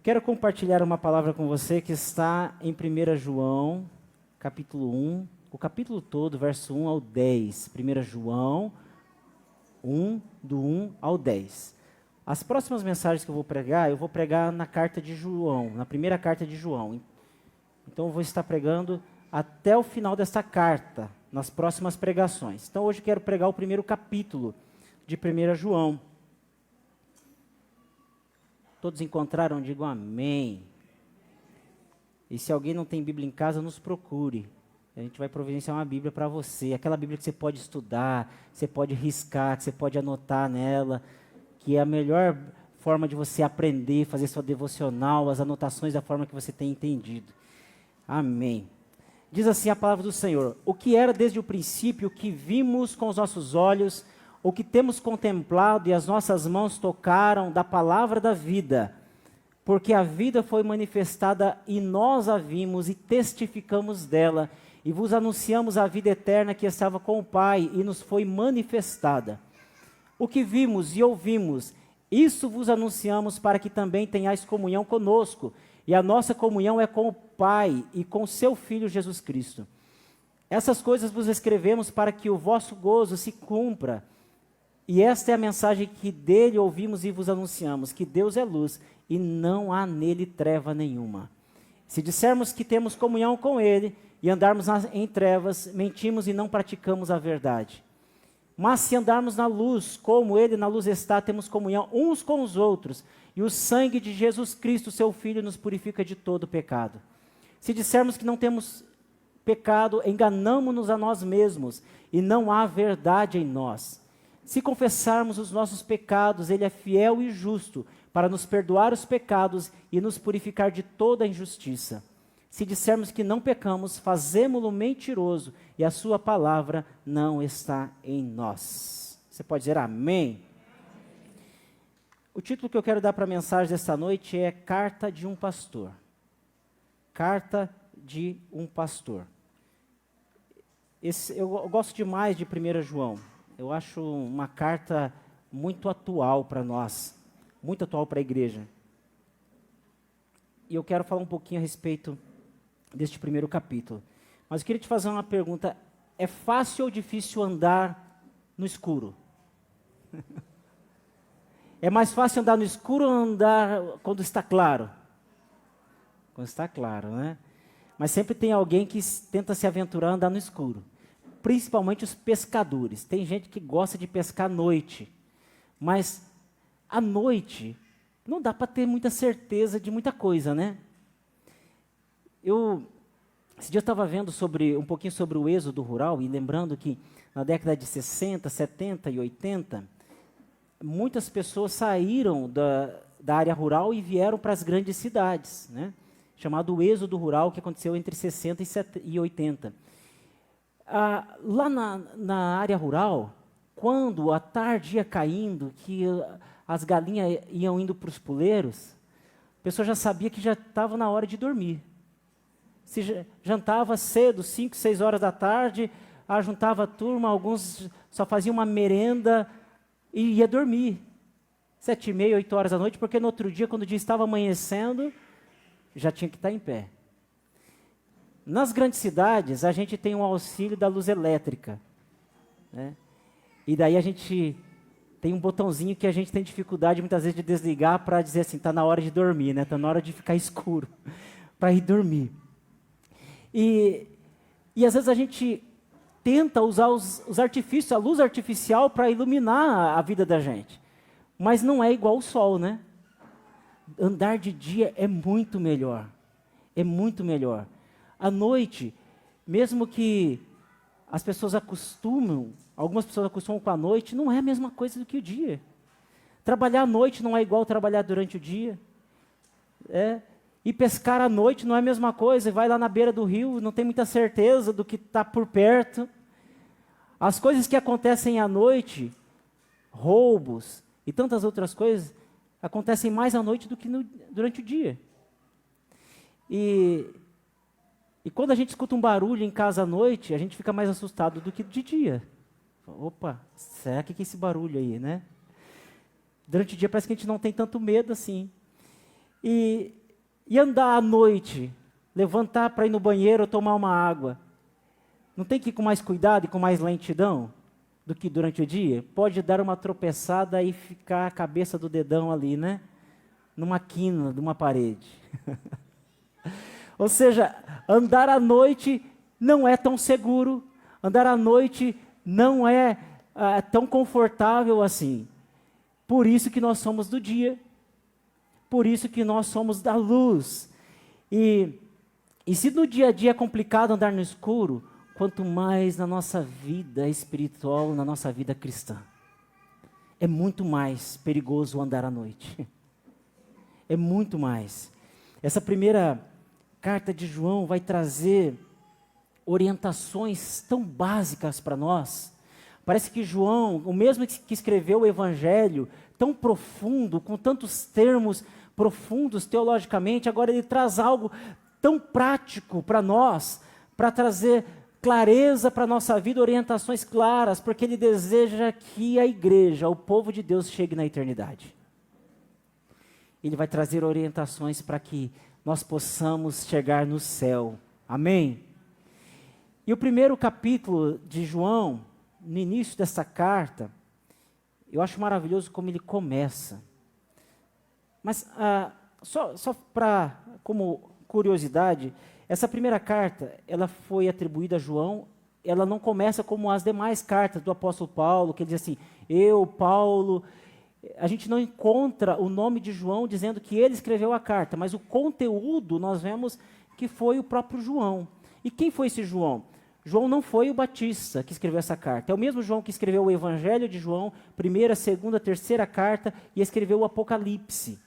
Quero compartilhar uma palavra com você que está em 1 João, capítulo 1, o capítulo todo, verso 1 ao 10. 1 João 1, do 1 ao 10. As próximas mensagens que eu vou pregar na carta de João, na primeira carta de João. Então eu vou estar pregando até o final desta carta, nas próximas pregações. Então hoje eu quero pregar o primeiro capítulo de 1 João. Todos encontraram? Digam amém. E se alguém não tem Bíblia em casa, nos procure. A gente vai providenciar uma Bíblia para você. Aquela Bíblia que você pode estudar, você pode riscar, que você pode anotar nela. Que é a melhor forma de você aprender, fazer sua devocional, as anotações da forma que você tem entendido. Amém. Diz assim a palavra do Senhor: o que era desde o princípio, o que vimos com os nossos olhos, o que temos contemplado e as nossas mãos tocaram da palavra da vida, porque a vida foi manifestada e nós a vimos e testificamos dela, e vos anunciamos a vida eterna que estava com o Pai e nos foi manifestada. O que vimos e ouvimos, isso vos anunciamos para que também tenhais comunhão conosco, e a nossa comunhão é com o Pai e com seu Filho Jesus Cristo. Essas coisas vos escrevemos para que o vosso gozo se cumpra. E esta é a mensagem que dele ouvimos e vos anunciamos, que Deus é luz e não há nele treva nenhuma. Se dissermos que temos comunhão com ele e andarmos em trevas, mentimos e não praticamos a verdade. Mas se andarmos na luz, como ele na luz está, temos comunhão uns com os outros, e o sangue de Jesus Cristo, seu Filho, nos purifica de todo pecado. Se dissermos que não temos pecado, enganamo-nos a nós mesmos, e não há verdade em nós. Se confessarmos os nossos pecados, ele é fiel e justo para nos perdoar os pecados e nos purificar de toda injustiça. Se dissermos que não pecamos, fazemo-lo mentiroso e a sua palavra não está em nós. Você pode dizer amém? O título que eu quero dar para a mensagem desta noite é Carta de um Pastor. Carta de um Pastor. Eu gosto demais de 1 João. Eu acho uma carta muito atual para nós, muito atual para a igreja. E eu quero falar um pouquinho a respeito deste primeiro capítulo. Mas eu queria te fazer uma pergunta: é fácil ou difícil andar no escuro? É mais fácil andar no escuro ou andar quando está claro? Quando está claro, né? Mas sempre tem alguém que tenta se aventurar a andar no escuro. Principalmente os pescadores. Tem gente que gosta de pescar à noite. Mas à noite não dá para ter muita certeza de muita coisa, né? Esse dia eu estava vendo um pouquinho sobre o êxodo rural e lembrando que na década de 60, 70 e 80, muitas pessoas saíram da área rural e vieram para as grandes cidades, né? Chamado êxodo rural, que aconteceu entre 60 e 80. Lá na área rural, quando a tarde ia caindo, que as galinhas iam indo para os puleiros, a pessoa já sabia que já estava na hora de dormir. Se jantava cedo, 5, 6 horas da tarde, juntava a turma, alguns só faziam uma merenda e ia dormir. 7h30, 8 horas da noite, porque no outro dia, quando o dia estava amanhecendo, já tinha que estar em pé. Nas grandes cidades, a gente tem um auxílio da luz elétrica, né? E daí a gente tem um botãozinho que a gente tem dificuldade muitas vezes de desligar para dizer assim, está na hora de dormir, né? Está na hora de ficar escuro, para ir dormir. E às vezes a gente tenta usar os artifícios, a luz artificial para iluminar a vida da gente. Mas não é igual o sol, né? Andar de dia é muito melhor. É muito melhor. À noite, mesmo que as pessoas algumas pessoas acostumam com a noite, não é a mesma coisa do que o dia. Trabalhar à noite não é igual trabalhar durante o dia. E pescar à noite não é a mesma coisa. Vai lá na beira do rio, não tem muita certeza do que está por perto. As coisas que acontecem à noite, roubos e tantas outras coisas, acontecem mais à noite do que durante o dia. E quando a gente escuta um barulho em casa à noite, a gente fica mais assustado do que de dia. Opa, será que é esse barulho aí, né? Durante o dia parece que a gente não tem tanto medo assim. E E andar à noite, levantar para ir no banheiro ou tomar uma água, não tem que ir com mais cuidado e com mais lentidão do que durante o dia? Pode dar uma tropeçada e ficar a cabeça do dedão ali, né? Numa quina de uma parede. Ou seja, andar à noite não é tão seguro, andar à noite não é tão confortável assim. Por isso que nós somos do dia, por isso que nós somos da luz. E se no dia a dia é complicado andar no escuro, quanto mais na nossa vida espiritual, na nossa vida cristã. É muito mais perigoso andar à noite. É muito mais. Essa primeira carta de João vai trazer orientações tão básicas para nós. Parece que João, o mesmo que escreveu o Evangelho, tão profundo, com tantos termos profundos teologicamente, agora ele traz algo tão prático para nós, para trazer clareza para a nossa vida, orientações claras, porque ele deseja que a igreja, o povo de Deus, chegue na eternidade. Ele vai trazer orientações para que nós possamos chegar no céu. Amém? E o primeiro capítulo de João, no início dessa carta, eu acho maravilhoso como ele começa. Mas só para, como curiosidade, essa primeira carta, ela foi atribuída a João, ela não começa como as demais cartas do apóstolo Paulo, que ele diz assim, eu, Paulo. A gente não encontra o nome de João dizendo que ele escreveu a carta, mas o conteúdo nós vemos que foi o próprio João. E quem foi esse João? João não foi o Batista que escreveu essa carta. É o mesmo João que escreveu o Evangelho de João, primeira, segunda, terceira carta, e escreveu o Apocalipse.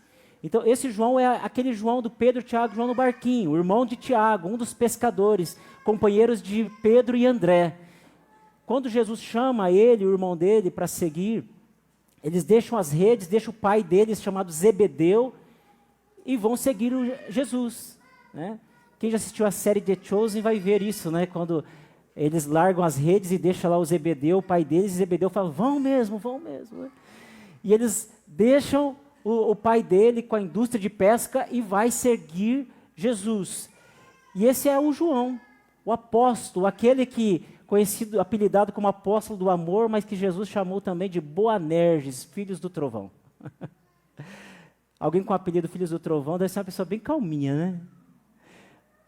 Então, esse João é aquele João do Pedro, Tiago, João no barquinho, o irmão de Tiago, um dos pescadores, companheiros de Pedro e André. Quando Jesus chama ele, o irmão dele, para seguir, eles deixam as redes, deixam o pai deles, chamado Zebedeu, e vão seguir Jesus. Né? Quem já assistiu a série The Chosen vai ver isso, né? Quando eles largam as redes e deixam lá o Zebedeu, o pai deles, e Zebedeu fala, vão mesmo. Né? E eles deixam o pai dele com a indústria de pesca e vai seguir Jesus. E esse é o João, o apóstolo, aquele que, conhecido, apelidado como apóstolo do amor, mas que Jesus chamou também de Boanerges, filhos do trovão. Alguém com o apelido filhos do trovão deve ser uma pessoa bem calminha, né?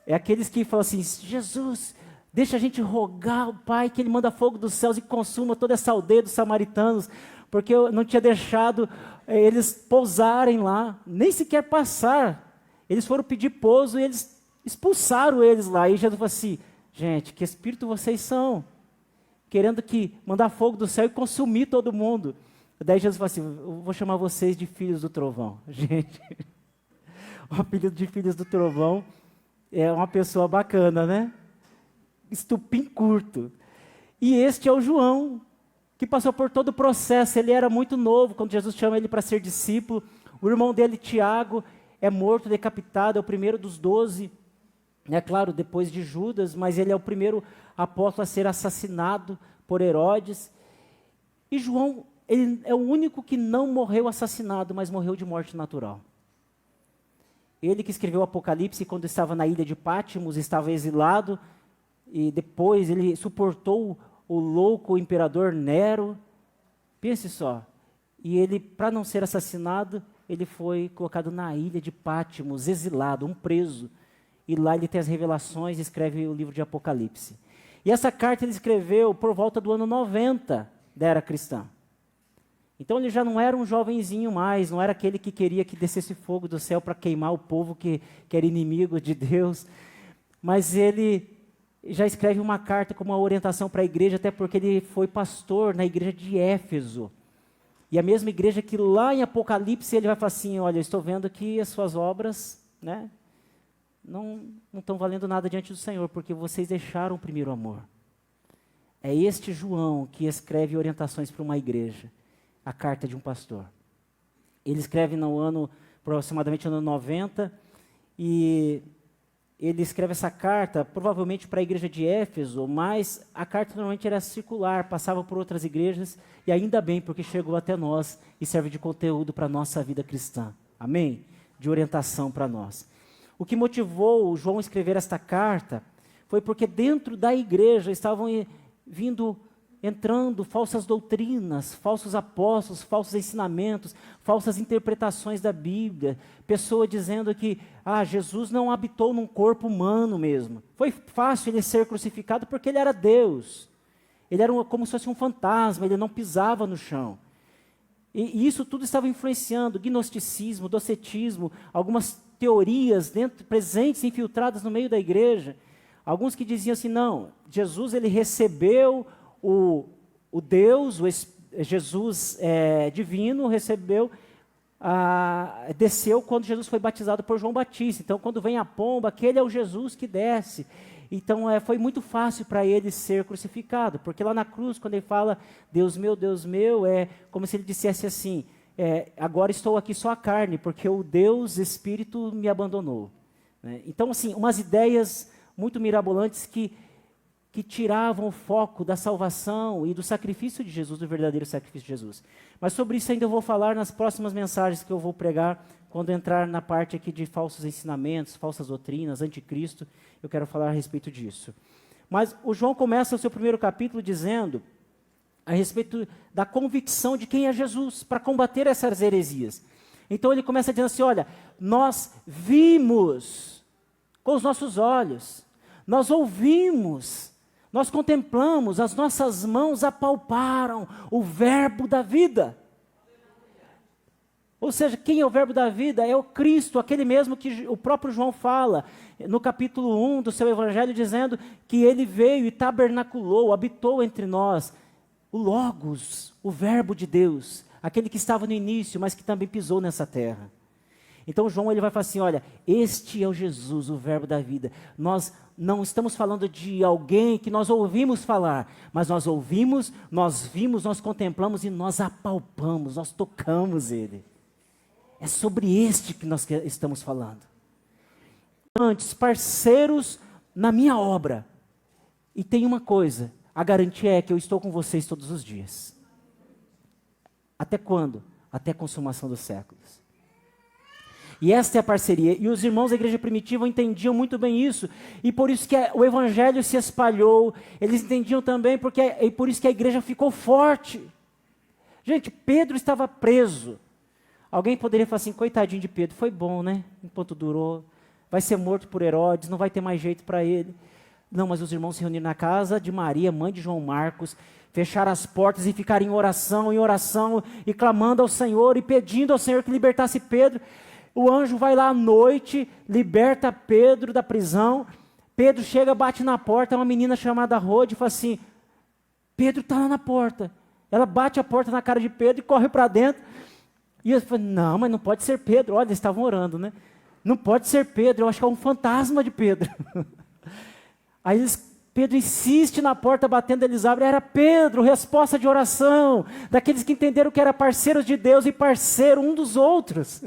É aqueles que falam assim, Jesus, deixa a gente rogar ao Pai que Ele manda fogo dos céus e consuma toda essa aldeia dos samaritanos, porque eu não tinha deixado eles pousarem lá, nem sequer passar. Eles foram pedir pouso e eles expulsaram eles lá. E Jesus falou assim, gente, que espírito vocês são? Querendo que mandar fogo do céu e consumir todo mundo. Daí Jesus falou assim, eu vou chamar vocês de filhos do trovão. Gente, o apelido de filhos do trovão é uma pessoa bacana, né? Estupim curto. E este é o João, que passou por todo o processo. Ele era muito novo quando Jesus chama ele para ser discípulo. O irmão dele, Tiago, é morto, decapitado, é o primeiro dos 12. É claro, depois de Judas, mas ele é o primeiro apóstolo a ser assassinado por Herodes. E João, ele é o único que não morreu assassinado, mas morreu de morte natural. Ele que escreveu o Apocalipse quando estava na ilha de Pátimos, estava exilado, e depois ele suportou o louco imperador Nero. Pense só, e ele, para não ser assassinado, ele foi colocado na ilha de Pátimos, exilado, um preso. E lá ele tem as revelações e escreve o livro de Apocalipse. E essa carta ele escreveu por volta do ano 90 da era cristã. Então ele já não era um jovenzinho mais, não era aquele que queria que descesse fogo do céu para queimar o povo que era inimigo de Deus. Mas ele já escreve uma carta como uma orientação para a igreja, até porque ele foi pastor na igreja de Éfeso. E a mesma igreja que lá em Apocalipse ele vai falar assim, olha, eu estou vendo que as suas obras, né, não estão valendo nada diante do Senhor, porque vocês deixaram o primeiro amor. É este João que escreve orientações para uma igreja, a carta de um pastor. Ele escreve no ano, aproximadamente no ano 90, e ele escreve essa carta, provavelmente para a igreja de Éfeso, mas a carta normalmente era circular, passava por outras igrejas, e ainda bem, porque chegou até nós e serve de conteúdo para a nossa vida cristã. Amém? De orientação para nós. O que motivou o João a escrever esta carta foi porque dentro da igreja estavam entrando falsas doutrinas, falsos apóstolos, falsos ensinamentos, falsas interpretações da Bíblia. Pessoa dizendo que Jesus não habitou num corpo humano mesmo. Foi fácil ele ser crucificado porque ele era Deus. Ele era como se fosse um fantasma, ele não pisava no chão. E isso tudo estava influenciando o gnosticismo, o docetismo, algumas teorias presentes, infiltradas no meio da igreja. Alguns que diziam assim, não, Jesus ele recebeu o Deus, Jesus divino, desceu quando Jesus foi batizado por João Batista. Então, quando vem a pomba, aquele é o Jesus que desce. Então, foi muito fácil para ele ser crucificado, porque lá na cruz, quando ele fala, Deus meu, é como se ele dissesse assim, agora estou aqui só a carne, porque o Deus Espírito me abandonou. Né? Então, assim, umas ideias muito mirabolantes que tiravam o foco da salvação e do sacrifício de Jesus, do verdadeiro sacrifício de Jesus. Mas sobre isso ainda eu vou falar nas próximas mensagens que eu vou pregar, quando entrar na parte aqui de falsos ensinamentos, falsas doutrinas, anticristo, eu quero falar a respeito disso. Mas o João começa o seu primeiro capítulo dizendo a respeito da convicção de quem é Jesus, para combater essas heresias. Então ele começa dizendo assim, olha, nós vimos com os nossos olhos, nós ouvimos, nós contemplamos, as nossas mãos apalparam o verbo da vida. Ou seja, quem é o verbo da vida? É o Cristo, aquele mesmo que o próprio João fala, no capítulo 1 do seu evangelho, dizendo que ele veio e tabernaculou, habitou entre nós. O Logos, o verbo de Deus, aquele que estava no início, mas que também pisou nessa terra. Então João ele vai falar assim, olha, este é o Jesus, o verbo da vida. Nós não estamos falando de alguém que nós ouvimos falar, mas nós ouvimos, nós vimos, nós contemplamos e nós apalpamos, nós tocamos ele. É sobre este que nós estamos falando. Antes, parceiros na minha obra. E tem uma coisa, a garantia é que eu estou com vocês todos os dias. Até quando? Até a consumação dos séculos. E esta é a parceria. E os irmãos da igreja primitiva entendiam muito bem isso. E por isso que o evangelho se espalhou. Eles entendiam também, e por isso que a igreja ficou forte. Gente, Pedro estava preso. Alguém poderia falar assim, coitadinho de Pedro, foi bom, né? Enquanto durou. Vai ser morto por Herodes, não vai ter mais jeito para ele. Não, mas os irmãos se reuniram na casa de Maria, mãe de João Marcos, fecharam as portas e ficaram em oração, e clamando ao Senhor, e pedindo ao Senhor que libertasse Pedro. O anjo vai lá à noite, liberta Pedro da prisão. Pedro chega, bate na porta, uma menina chamada Rode, e fala assim, Pedro está lá na porta. Ela bate a porta na cara de Pedro e corre para dentro. E eu falei, não, mas não pode ser Pedro. Olha, eles estavam orando, né? Não pode ser Pedro, eu acho que é um fantasma de Pedro. Aí Pedro insiste na porta batendo, eles abrem, era Pedro, resposta de oração, daqueles que entenderam que era parceiros de Deus e parceiro um dos outros.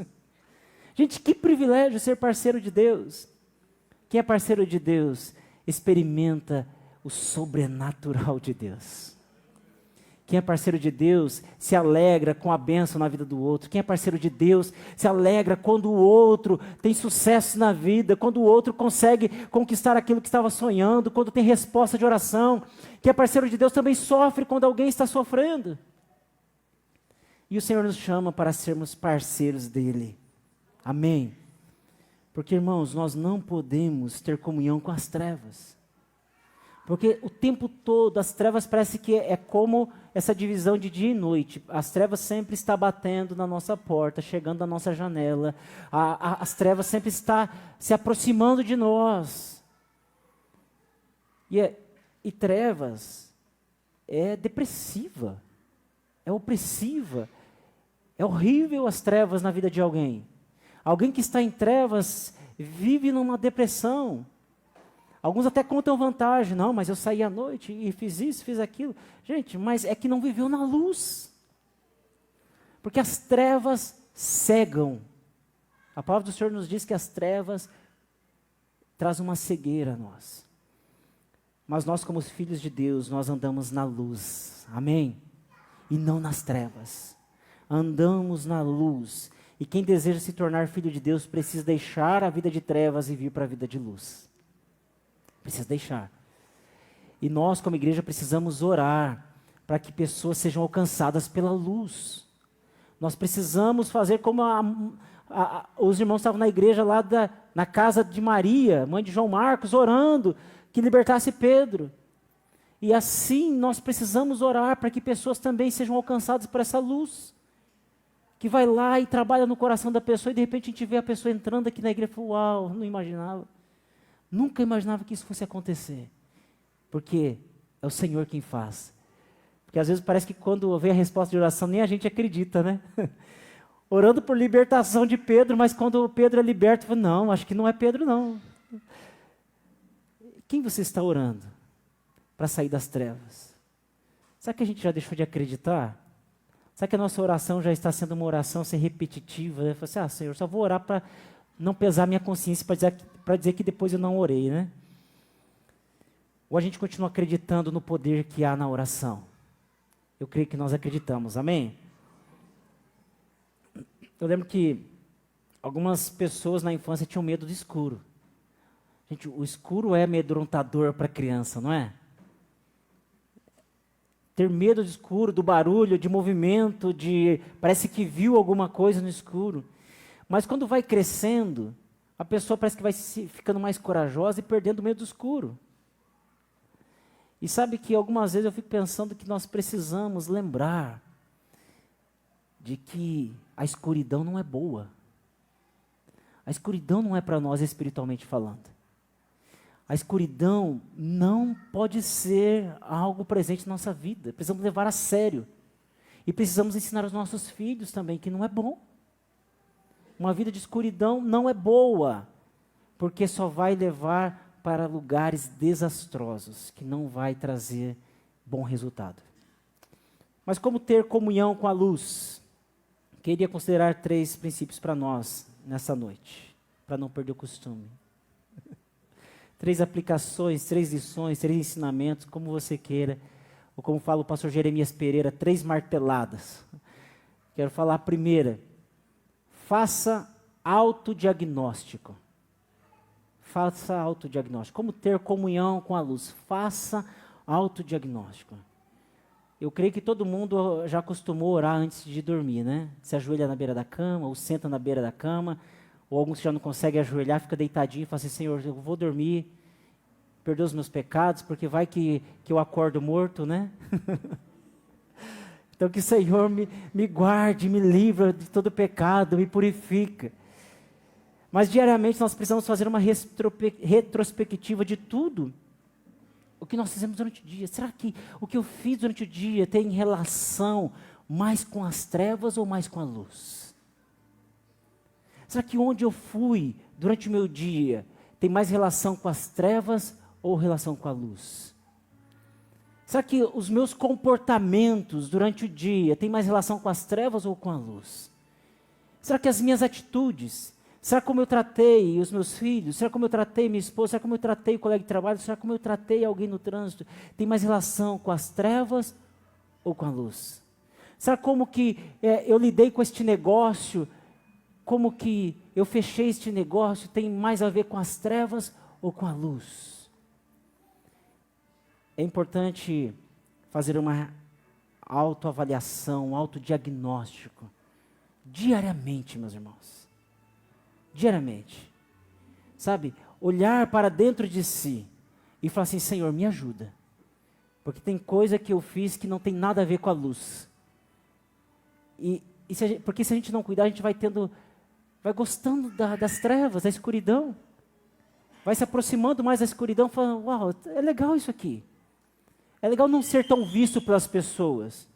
Gente, que privilégio ser parceiro de Deus. Quem é parceiro de Deus experimenta o sobrenatural de Deus. Quem é parceiro de Deus se alegra com a bênção na vida do outro. Quem é parceiro de Deus se alegra quando o outro tem sucesso na vida, quando o outro consegue conquistar aquilo que estava sonhando, quando tem resposta de oração. Quem é parceiro de Deus também sofre quando alguém está sofrendo. E o Senhor nos chama para sermos parceiros dEle. Amém? Porque, irmãos, nós não podemos ter comunhão com as trevas. Porque o tempo todo as trevas parece que é como essa divisão de dia e noite. As trevas sempre estão batendo na nossa porta, chegando na nossa janela. As trevas sempre estão se aproximando de nós. E trevas é depressiva, é opressiva. É horrível as trevas na vida de alguém. Alguém que está em trevas vive numa depressão. Alguns até contam vantagem. Não, mas eu saí à noite e fiz isso, fiz aquilo. Gente, mas é que não viveu na luz. Porque as trevas cegam. A palavra do Senhor nos diz que as trevas trazem uma cegueira a nós. Mas nós, como filhos de Deus, nós andamos na luz. Amém? E não nas trevas. Andamos na luz. E quem deseja se tornar filho de Deus precisa deixar a vida de trevas e vir para a vida de luz. Precisa deixar. E nós, como igreja, precisamos orar para que pessoas sejam alcançadas pela luz. Nós precisamos fazer como os irmãos estavam na igreja lá na casa de Maria, mãe de João Marcos, orando que libertasse Pedro. E assim nós precisamos orar para que pessoas também sejam alcançadas por essa luz. Que vai lá e trabalha no coração da pessoa e de repente a gente vê a pessoa entrando aqui na igreja e fala, uau, não imaginava. Nunca imaginava que isso fosse acontecer. Porque é o Senhor quem faz. Porque às vezes parece que quando vem a resposta de oração, nem a gente acredita, né? Orando por libertação de Pedro, mas quando Pedro é liberto, fala, não, acho que não é Pedro não. Quem você está orando para sair das trevas? Será que a gente já deixou de acreditar? Será que a nossa oração já está sendo uma oração sem repetitiva? Né? Fala assim, Senhor, só vou orar para não pesar minha consciência, para dizer que depois eu não orei, né? Ou a gente continua acreditando no poder que há na oração? Eu creio que nós acreditamos, amém? Eu lembro que algumas pessoas na infância tinham medo do escuro. Gente, o escuro é amedrontador para a criança, não é? Ter medo do escuro, do barulho, de movimento, parece que viu alguma coisa no escuro. Mas quando vai crescendo, a pessoa parece que vai ficando mais corajosa e perdendo o medo do escuro. E sabe que algumas vezes eu fico pensando que nós precisamos lembrar de que a escuridão não é boa. A escuridão não é para nós espiritualmente falando. A escuridão não pode ser algo presente na nossa vida. Precisamos levar a sério. E precisamos ensinar aos nossos filhos também que não é bom. Uma vida de escuridão não é boa, porque só vai levar para lugares desastrosos, que não vai trazer bom resultado. Mas como ter comunhão com a luz? Queria considerar 3 princípios para nós nessa noite, para não perder o costume. 3 aplicações, 3 lições, 3 ensinamentos, como você queira, ou como fala o pastor Jeremias Pereira, 3 marteladas. Quero falar a primeira, faça autodiagnóstico. Faça autodiagnóstico. Como ter comunhão com a luz? Faça autodiagnóstico. Eu creio que todo mundo já acostumou a orar antes de dormir, né? Se ajoelha na beira da cama, ou senta na beira da cama, ou alguns já não conseguem ajoelhar, fica deitadinho e fala assim, Senhor, eu vou dormir, perdoa os meus pecados, porque vai que eu acordo morto, né? Então que o Senhor me guarde, me livra de todo pecado, me purifica. Mas diariamente nós precisamos fazer uma retrospectiva de tudo o que nós fizemos durante o dia. Será que o que eu fiz durante o dia tem relação mais com as trevas ou mais com a luz? Será que onde eu fui durante o meu dia tem mais relação com as trevas ou relação com a luz? Será que os meus comportamentos durante o dia têm mais relação com as trevas ou com a luz? Será que as minhas atitudes, será como eu tratei os meus filhos, será como eu tratei minha esposa, será como eu tratei o colega de trabalho, será como eu tratei alguém no trânsito, tem mais relação com as trevas ou com a luz? Será como que eu lidei com este negócio, como que eu fechei este negócio, tem mais a ver com as trevas ou com a luz? É importante fazer uma autoavaliação, um autodiagnóstico, diariamente, meus irmãos. Diariamente. Sabe, olhar para dentro de si e falar assim, Senhor, me ajuda. Porque tem coisa que eu fiz que não tem nada a ver com a luz. Porque se a gente não cuidar, a gente vai gostando das trevas, da escuridão. Vai se aproximando mais da escuridão, falando, uau, é legal isso aqui. É legal não ser tão visto pelas pessoas.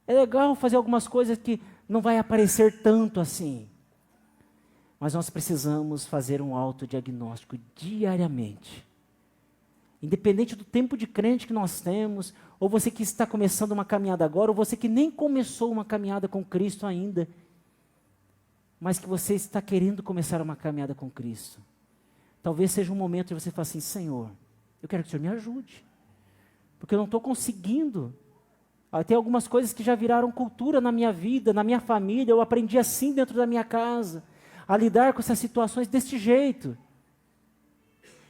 É legal fazer algumas coisas que não vai aparecer tanto assim. Mas nós precisamos fazer um autodiagnóstico diariamente. Independente do tempo de crente que nós temos, ou você que está começando uma caminhada agora, ou você que nem começou uma caminhada com Cristo ainda, mas que você está querendo começar uma caminhada com Cristo. Talvez seja um momento de você falar assim, Senhor, eu quero que o Senhor me ajude. Porque eu não estou conseguindo Tem algumas coisas que já viraram cultura na minha vida, na minha família. Eu aprendi assim dentro da minha casa, a lidar com essas situações deste jeito.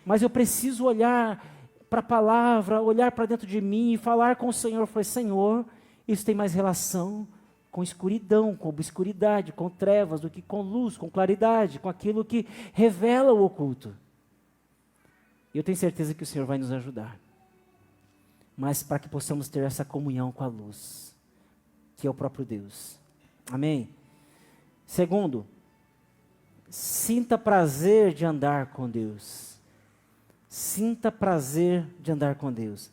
Mas eu preciso olhar para a palavra, olhar para dentro de mim e falar com o Senhor. Eu falei, Senhor, isso tem mais relação com escuridão, com obscuridade, com trevas, do que com luz, com claridade, com aquilo que revela o oculto. E eu tenho certeza que o Senhor vai nos ajudar. Mas para que possamos ter essa comunhão com a luz, que é o próprio Deus. Amém? Segundo, sinta prazer de andar com Deus. Sinta prazer de andar com Deus.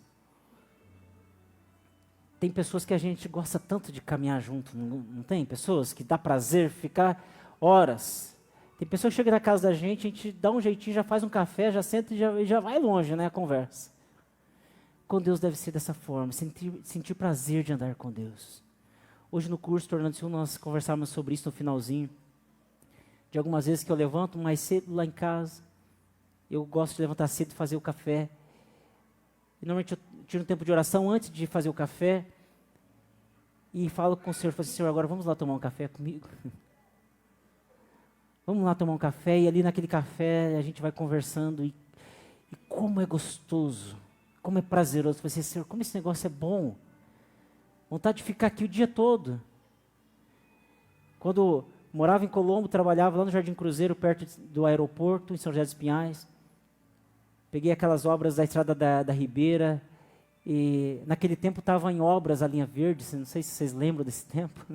Tem pessoas que a gente gosta tanto de caminhar junto, não tem? Pessoas que dá prazer ficar horas. Tem pessoa que chega na casa da gente, a gente dá um jeitinho, já faz um café, já senta e já vai longe, né, a conversa. Com Deus deve ser dessa forma, sentir prazer de andar com Deus. Hoje no curso Tornando-se Um, nós conversávamos sobre isso no finalzinho. De algumas vezes que eu levanto mais cedo lá em casa, eu gosto de levantar cedo e fazer o café. E normalmente eu tiro um tempo de oração antes de fazer o café. E falo com o Senhor, falo assim, Senhor, agora vamos lá tomar um café comigo? Vamos lá tomar um café, e ali naquele café a gente vai conversando. E como é gostoso, como é prazeroso. Eu falei assim, Senhor, como esse negócio é bom. Vontade de ficar aqui o dia todo. Quando morava em Colombo, trabalhava lá no Jardim Cruzeiro, perto do aeroporto, em São José dos Pinhais. Peguei aquelas obras da Estrada da Ribeira, e naquele tempo estava em obras a linha verde, não sei se vocês lembram desse tempo.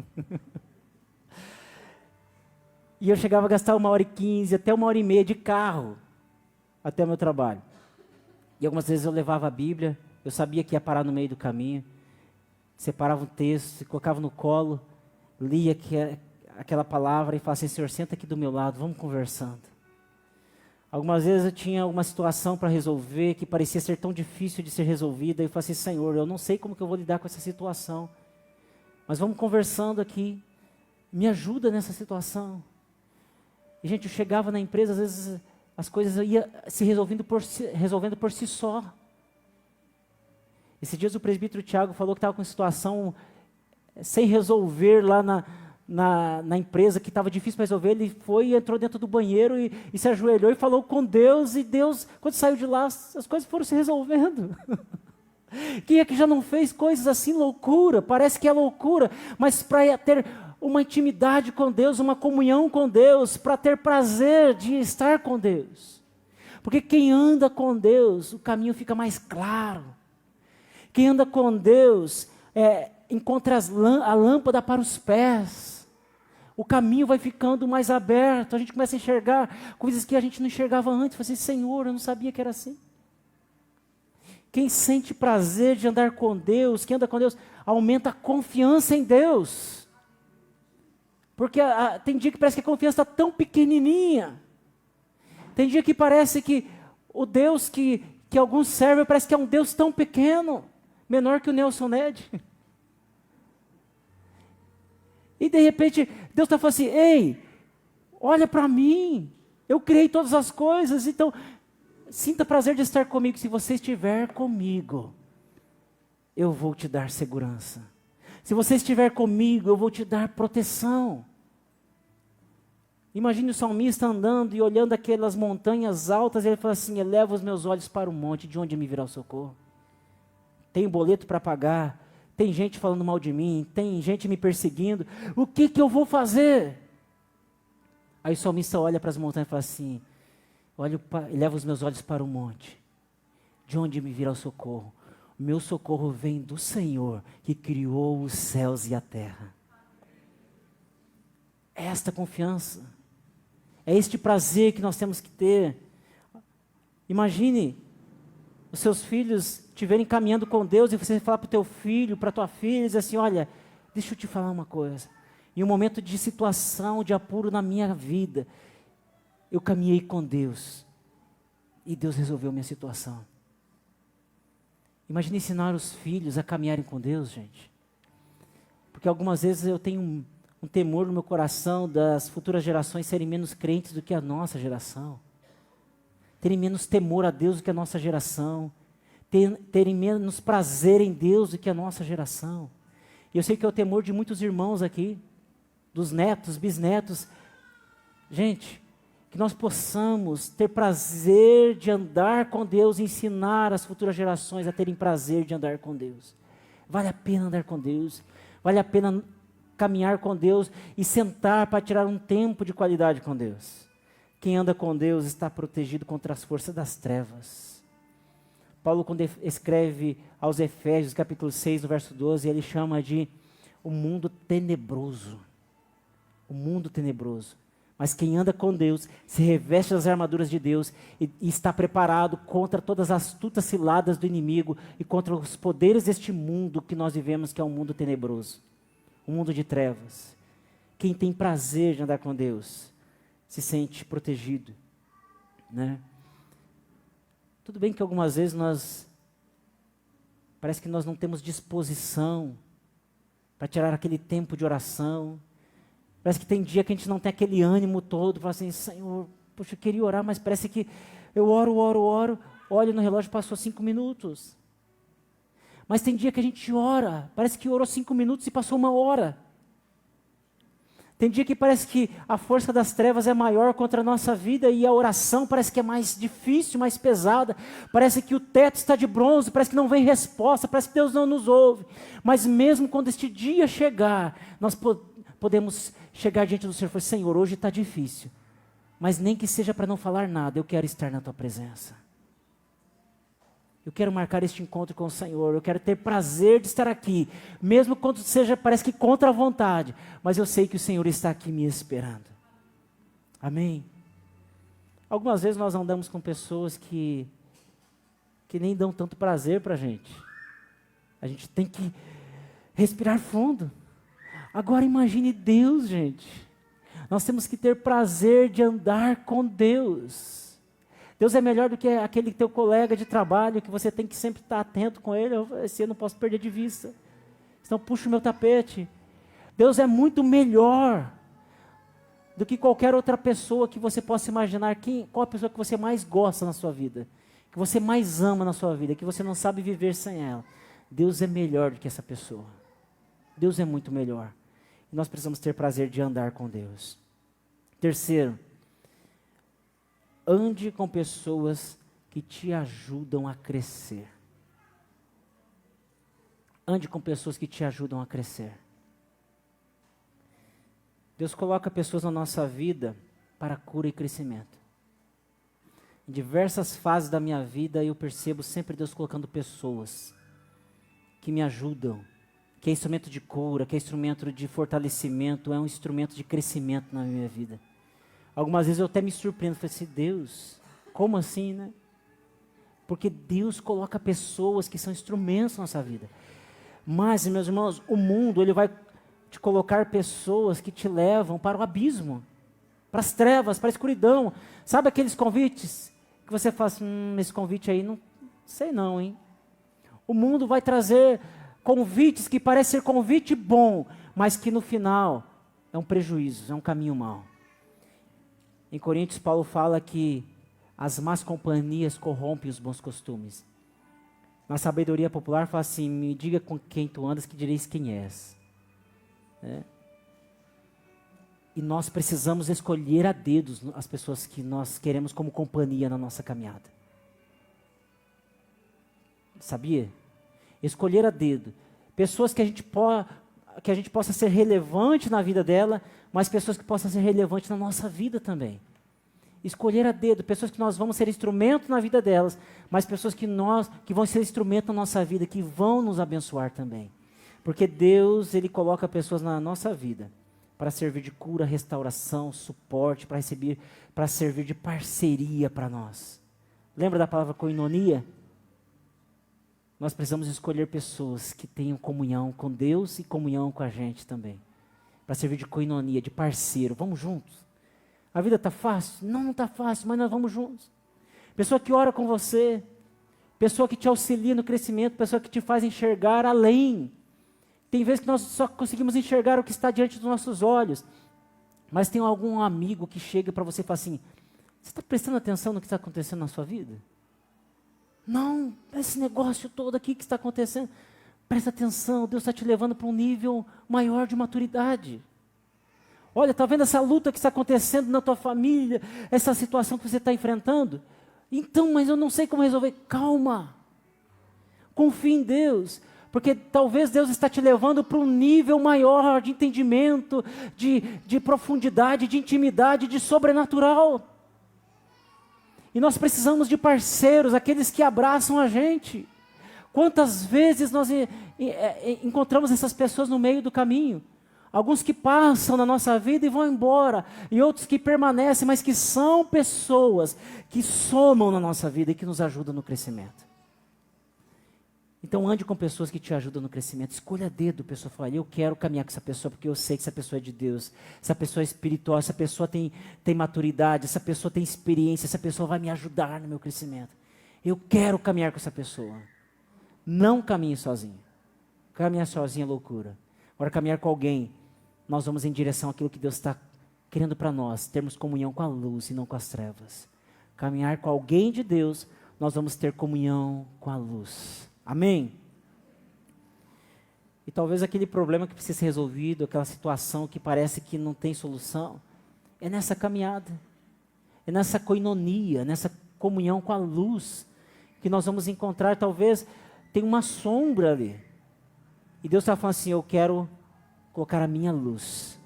E eu chegava a gastar 1h15, até 1h30 de carro, até o meu trabalho. E algumas vezes eu levava a Bíblia, eu sabia que ia parar no meio do caminho, separava um texto, colocava no colo, lia aquela palavra e falava assim, Senhor, senta aqui do meu lado, vamos conversando. Algumas vezes eu tinha uma situação para resolver que parecia ser tão difícil de ser resolvida. E eu falei assim, Senhor, eu não sei como que eu vou lidar com essa situação. Mas vamos conversando aqui. Me ajuda nessa situação. E, gente, eu chegava na empresa, às vezes as coisas iam se resolvendo por si só. Esses dias o presbítero Tiago falou que estava com uma situação sem resolver lá na empresa, que estava difícil para resolver. Ele foi e entrou dentro do banheiro e se ajoelhou e falou com Deus, e Deus, quando saiu de lá, as coisas foram se resolvendo. Quem é que já não fez coisas assim, loucura? Parece que é loucura, mas para ter uma intimidade com Deus, uma comunhão com Deus, para ter prazer de estar com Deus. Porque quem anda com Deus, o caminho fica mais claro. Quem anda com Deus encontra a lâmpada para os pés. O caminho vai ficando mais aberto, a gente começa a enxergar coisas que a gente não enxergava antes. Eu falei, Senhor, eu não sabia que era assim. Quem sente prazer de andar com Deus, quem anda com Deus, aumenta a confiança em Deus. Porque tem dia que parece que a confiança está tão pequenininha. Tem dia que parece que o Deus que alguns servem parece que é um Deus tão pequeno, menor que o Nelson Ned. E de repente, Deus está falando assim, ei, olha para mim, eu criei todas as coisas, então, sinta prazer de estar comigo. Se você estiver comigo, eu vou te dar segurança. Se você estiver comigo, eu vou te dar proteção. Imagine o salmista andando e olhando aquelas montanhas altas, e ele fala assim, eleva os meus olhos para o monte, de onde me virá o socorro? Tenho boleto para pagar, tem gente falando mal de mim, tem gente me perseguindo, o que eu vou fazer? Aí o salmista olha para as montanhas e fala assim, eleva os meus olhos para o monte, de onde me virá o socorro? O meu socorro vem do Senhor, que criou os céus e a terra. É esta confiança, é este prazer que nós temos que ter. Imagine os seus filhos estiverem caminhando com Deus e você falar para o teu filho, para a tua filha, dizer assim, olha, deixa eu te falar uma coisa. Em um momento de situação, de apuro na minha vida, eu caminhei com Deus e Deus resolveu minha situação. Imagine ensinar os filhos a caminharem com Deus, gente. Porque algumas vezes eu tenho um temor no meu coração das futuras gerações serem menos crentes do que a nossa geração. Terem menos temor a Deus do que a nossa geração. Terem menos prazer em Deus do que a nossa geração. E eu sei que é o temor de muitos irmãos aqui, dos netos, bisnetos. Gente, que nós possamos ter prazer de andar com Deus, ensinar as futuras gerações a terem prazer de andar com Deus. Vale a pena andar com Deus, vale a pena caminhar com Deus e sentar para tirar um tempo de qualidade com Deus. Quem anda com Deus está protegido contra as forças das trevas. Paulo, quando escreve aos Efésios, capítulo 6, no verso 12, ele chama de o mundo tenebroso. O mundo tenebroso. Mas quem anda com Deus, se reveste das armaduras de Deus e está preparado contra todas as astutas ciladas do inimigo e contra os poderes deste mundo que nós vivemos, que é um mundo tenebroso, um mundo de trevas. Quem tem prazer de andar com Deus, se sente protegido, né? Tudo bem que algumas vezes parece que nós não temos disposição para tirar aquele tempo de oração. Parece que tem dia que a gente não tem aquele ânimo todo, fala assim, Senhor, poxa, eu queria orar, mas parece que eu oro, olho no relógio, passou 5 minutos. Mas tem dia que a gente ora, parece que orou 5 minutos e passou 1 hora. Tem dia que parece que a força das trevas é maior contra a nossa vida e a oração parece que é mais difícil, mais pesada. Parece que o teto está de bronze, parece que não vem resposta, parece que Deus não nos ouve. Mas mesmo quando este dia chegar, nós podemos chegar diante do Senhor e falar, Senhor, hoje está difícil, mas nem que seja para não falar nada, eu quero estar na Tua presença. Eu quero marcar este encontro com o Senhor, eu quero ter prazer de estar aqui, mesmo quando seja, parece que contra a vontade, mas eu sei que o Senhor está aqui me esperando. Amém? Algumas vezes nós andamos com pessoas que nem dão tanto prazer para a gente tem que respirar fundo. Agora imagine Deus, gente. Nós temos que ter prazer de andar com Deus. Deus é melhor do que aquele teu colega de trabalho que você tem que sempre estar atento com ele. Esse eu não posso perder de vista. Senão puxo o meu tapete. Deus é muito melhor do que qualquer outra pessoa que você possa imaginar. Qual a pessoa que você mais gosta na sua vida? Que você mais ama na sua vida? Que você não sabe viver sem ela? Deus é melhor do que essa pessoa. Deus é muito melhor. E nós precisamos ter prazer de andar com Deus. Terceiro, ande com pessoas que te ajudam a crescer. Ande com pessoas que te ajudam a crescer. Deus coloca pessoas na nossa vida para cura e crescimento. Em diversas fases da minha vida eu percebo sempre Deus colocando pessoas que me ajudam, que é instrumento de cura, que é instrumento de fortalecimento, é um instrumento de crescimento na minha vida. Algumas vezes eu até me surpreendo, falei assim, Deus, como assim, né? Porque Deus coloca pessoas que são instrumentos na nossa vida. Mas, meus irmãos, o mundo, ele vai te colocar pessoas que te levam para o abismo, para as trevas, para a escuridão. Sabe aqueles convites que você fala assim, esse convite aí, não sei não, hein? O mundo vai trazer convites que parecem ser convite bom, mas que no final é um prejuízo, é um caminho mau. Em Coríntios, Paulo fala que as más companhias corrompem os bons costumes. Na sabedoria popular fala assim, me diga com quem tu andas que direis quem és. E nós precisamos escolher a dedos as pessoas que nós queremos como companhia na nossa caminhada. Sabia? Escolher a dedo. Pessoas que a gente possa ser relevante na vida dela, mas pessoas que possam ser relevantes na nossa vida também. Escolher a dedo, pessoas que nós vamos ser instrumento na vida delas, mas pessoas que vão ser instrumento na nossa vida, que vão nos abençoar também. Porque Deus, Ele coloca pessoas na nossa vida para servir de cura, restauração, suporte, para servir de parceria para nós. Lembra da palavra koinonia? Nós precisamos escolher pessoas que tenham comunhão com Deus e comunhão com a gente também. Para servir de koinonia, de parceiro. Vamos juntos. A vida está fácil? Não está fácil, mas nós vamos juntos. Pessoa que ora com você. Pessoa que te auxilia no crescimento. Pessoa que te faz enxergar além. Tem vezes que nós só conseguimos enxergar o que está diante dos nossos olhos. Mas tem algum amigo que chega para você e fala assim, você está prestando atenção no que está acontecendo na sua vida? Não, esse negócio todo aqui que está acontecendo. Presta atenção, Deus está te levando para um nível maior de maturidade. Olha, está vendo essa luta que está acontecendo na tua família, essa situação que você está enfrentando? Então, mas eu não sei como resolver. Calma, confie em Deus, porque talvez Deus está te levando para um nível maior de entendimento, de profundidade, de intimidade, de sobrenatural. E nós precisamos de parceiros, aqueles que abraçam a gente. Quantas vezes nós encontramos essas pessoas no meio do caminho? Alguns que passam na nossa vida e vão embora, e outros que permanecem, mas que são pessoas que somam na nossa vida e que nos ajudam no crescimento. Então ande com pessoas que te ajudam no crescimento. Escolha a dedo, pessoa fala, eu quero caminhar com essa pessoa, porque eu sei que essa pessoa é de Deus, essa pessoa é espiritual, essa pessoa tem maturidade, essa pessoa tem experiência, essa pessoa vai me ajudar no meu crescimento. Eu quero caminhar com essa pessoa. Não caminhe sozinho. Caminhar sozinho é loucura. Agora caminhar com alguém, nós vamos em direção àquilo que Deus está querendo para nós, termos comunhão com a luz e não com as trevas. Caminhar com alguém de Deus, nós vamos ter comunhão com a luz. Amém? E talvez aquele problema que precisa ser resolvido, aquela situação que parece que não tem solução, é nessa caminhada, é nessa koinonia, nessa comunhão com a luz, que nós vamos encontrar, talvez, tem uma sombra ali. E Deus está falando assim, eu quero colocar a minha luz,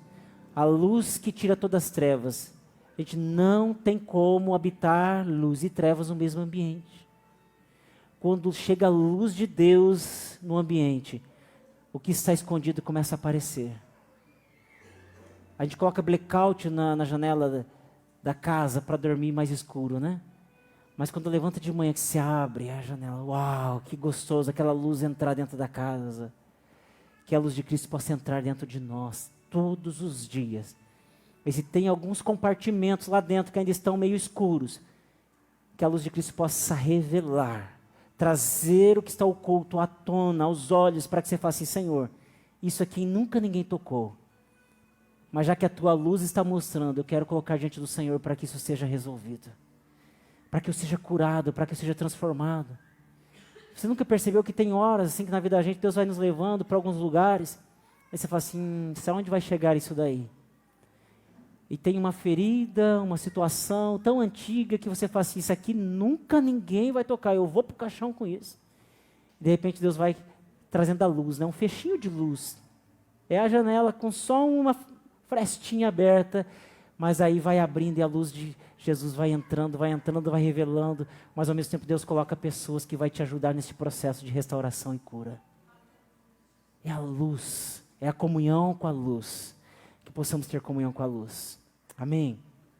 a luz que tira todas as trevas. A gente não tem como habitar luz e trevas no mesmo ambiente. Quando chega a luz de Deus no ambiente, o que está escondido começa a aparecer. A gente coloca blackout na janela da casa para dormir mais escuro, né? Mas quando levanta de manhã que se abre a janela, uau, que gostoso, aquela luz entrar dentro da casa. Que a luz de Cristo possa entrar dentro de nós, todos os dias. E se tem alguns compartimentos lá dentro que ainda estão meio escuros, que a luz de Cristo possa revelar, trazer o que está oculto à tona, aos olhos, para que você faça assim, Senhor, isso aqui nunca ninguém tocou. Mas já que a tua luz está mostrando, eu quero colocar diante do Senhor para que isso seja resolvido. Para que eu seja curado, para que eu seja transformado. Você nunca percebeu que tem horas assim que na vida da gente Deus vai nos levando para alguns lugares, aí você fala assim, aonde vai chegar isso daí? E tem uma ferida, uma situação tão antiga que você fala assim, isso aqui nunca ninguém vai tocar, eu vou para o caixão com isso. De repente Deus vai trazendo a luz, né? Um fechinho de luz. É a janela com só uma frestinha aberta, mas aí vai abrindo e a luz de Jesus vai entrando, vai revelando, mas ao mesmo tempo Deus coloca pessoas que vai te ajudar nesse processo de restauração e cura. É a luz, é a comunhão com a luz, que possamos ter comunhão com a luz. Amém?